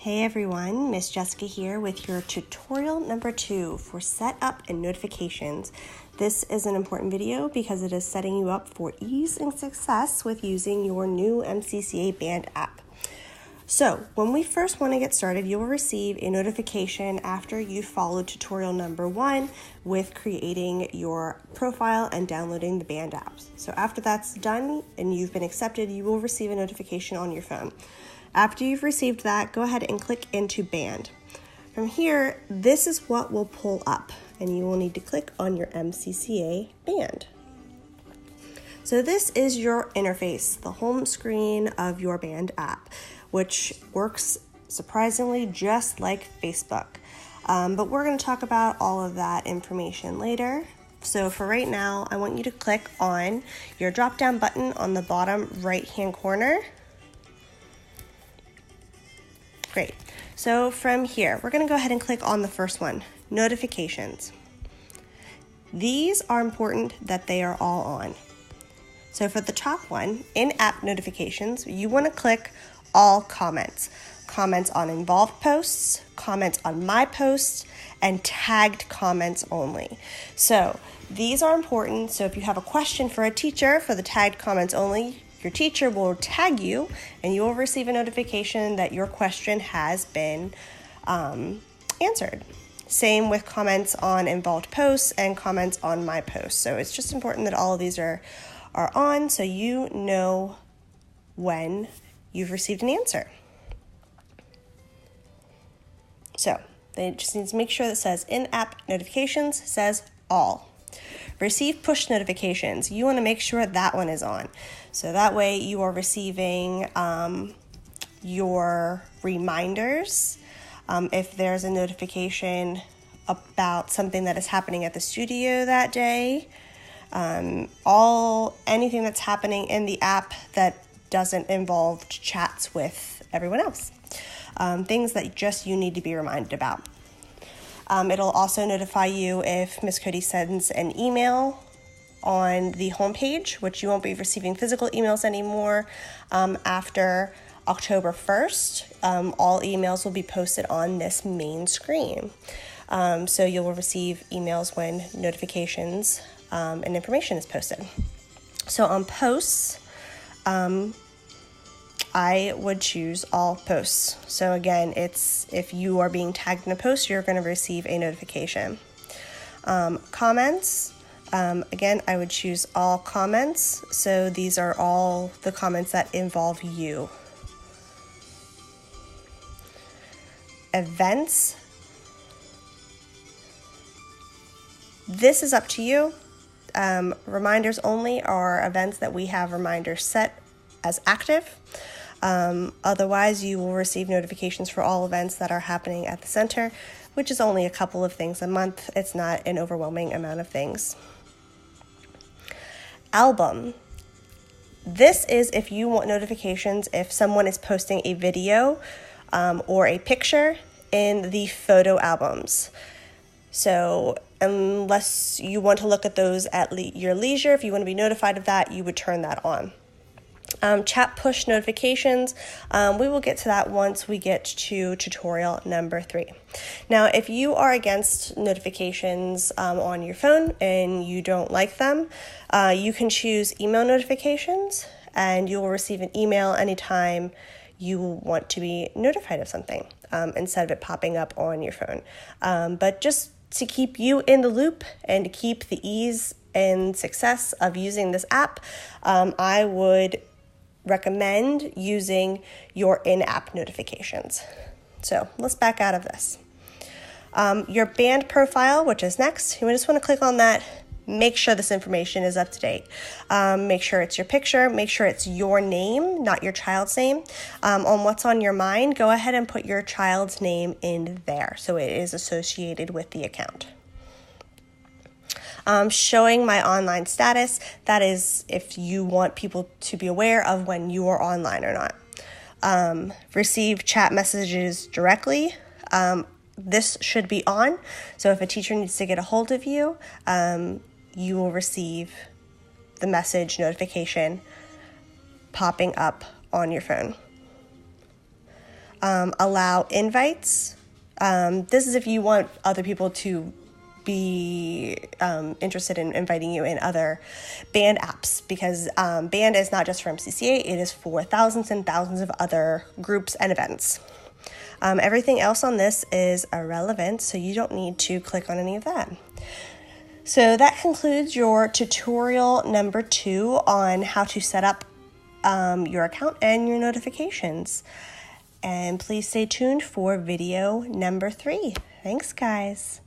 Hey everyone, Miss Jessica here with your tutorial number 2 for setup and notifications. This is an important video because it is setting you up for ease and success with using your new MCCA Band app. So when we first want to get started, you'll receive a notification after you follow tutorial number 1 with creating your profile and downloading the Band apps. So after that's done and you've been accepted, you will receive a notification on your phone. After you've received that, go ahead and click into Band. From here, this is what will pull up, and you will need to click on your MCCA Band. So this is your interface, the home screen of your Band app, which works surprisingly just like Facebook. But we're going to talk about all of that information later. So for right now, I want you to click on your drop-down button on the bottom right-hand corner. Great. So from here, we're going to go ahead and click on the first one, notifications. These are important that they are all on. So for the top one, in-app notifications, you want to click all comments. Comments on involved posts, comments on my posts, and tagged comments only. So these are important. So if you have a question for a teacher for the tagged comments only, your teacher will tag you and you will receive a notification that your question has been answered. Same with comments on involved posts and comments on my posts. So it's just important that all of these are on so you know when you've received an answer. So they just need to make sure that says in-app notifications says all. Receive push notifications. You want to make sure that one is on. So that way you are receiving your reminders. If there's a notification about something that is happening at the studio that day, anything that's happening in the app that doesn't involve chats with everyone else. Things that just you need to be reminded about. It'll also notify you if Miss Cody sends an email on the homepage, which you won't be receiving physical emails anymore after October 1st. All emails will be posted on this main screen. So you will receive emails when notifications and information is posted. So on posts, I would choose all posts. So again, it's if you are being tagged in a post, you're going to receive a notification. Comments, again, I would choose all comments. So these are all the comments that involve you. Events, this is up to you. Reminders only are events that we have reminders set as active. Otherwise, you will receive notifications for all events that are happening at the center, which is only a couple of things a month. It's not an overwhelming amount of things. Album. This is if you want notifications if someone is posting a video or a picture in the photo albums. So unless you want to look at those at your leisure, if you want to be notified of that, you would turn that on. Chat push notifications, we will get to that once we get to tutorial number 3. Now, if you are against notifications on your phone and you don't like them, you can choose email notifications and you will receive an email anytime you want to be notified of something instead of it popping up on your phone. But just to keep you in the loop and to keep the ease and success of using this app, I would recommend using your in-app notifications. So let's back out of this. Your band profile, which is next, you just want to click on that. Make sure this information is up to date. Make sure it's your picture. Make sure it's your name, not your child's name. On what's on your mind, go ahead and put your child's name in there so it is associated with the account. Showing my online status, that is if you want people to be aware of when you are online or not. Receive chat messages directly. This should be on, so if a teacher needs to get a hold of you, you will receive the message notification popping up on your phone. allow invites. This is if you want other people to be interested in inviting you in other band apps, because band is not just for MCCA, it is for thousands and thousands of other groups and events. Everything else on this is irrelevant, so you don't need to click on any of that. So that concludes your tutorial number 2 on how to set up your account and your notifications. And please stay tuned for video number 3. Thanks, guys.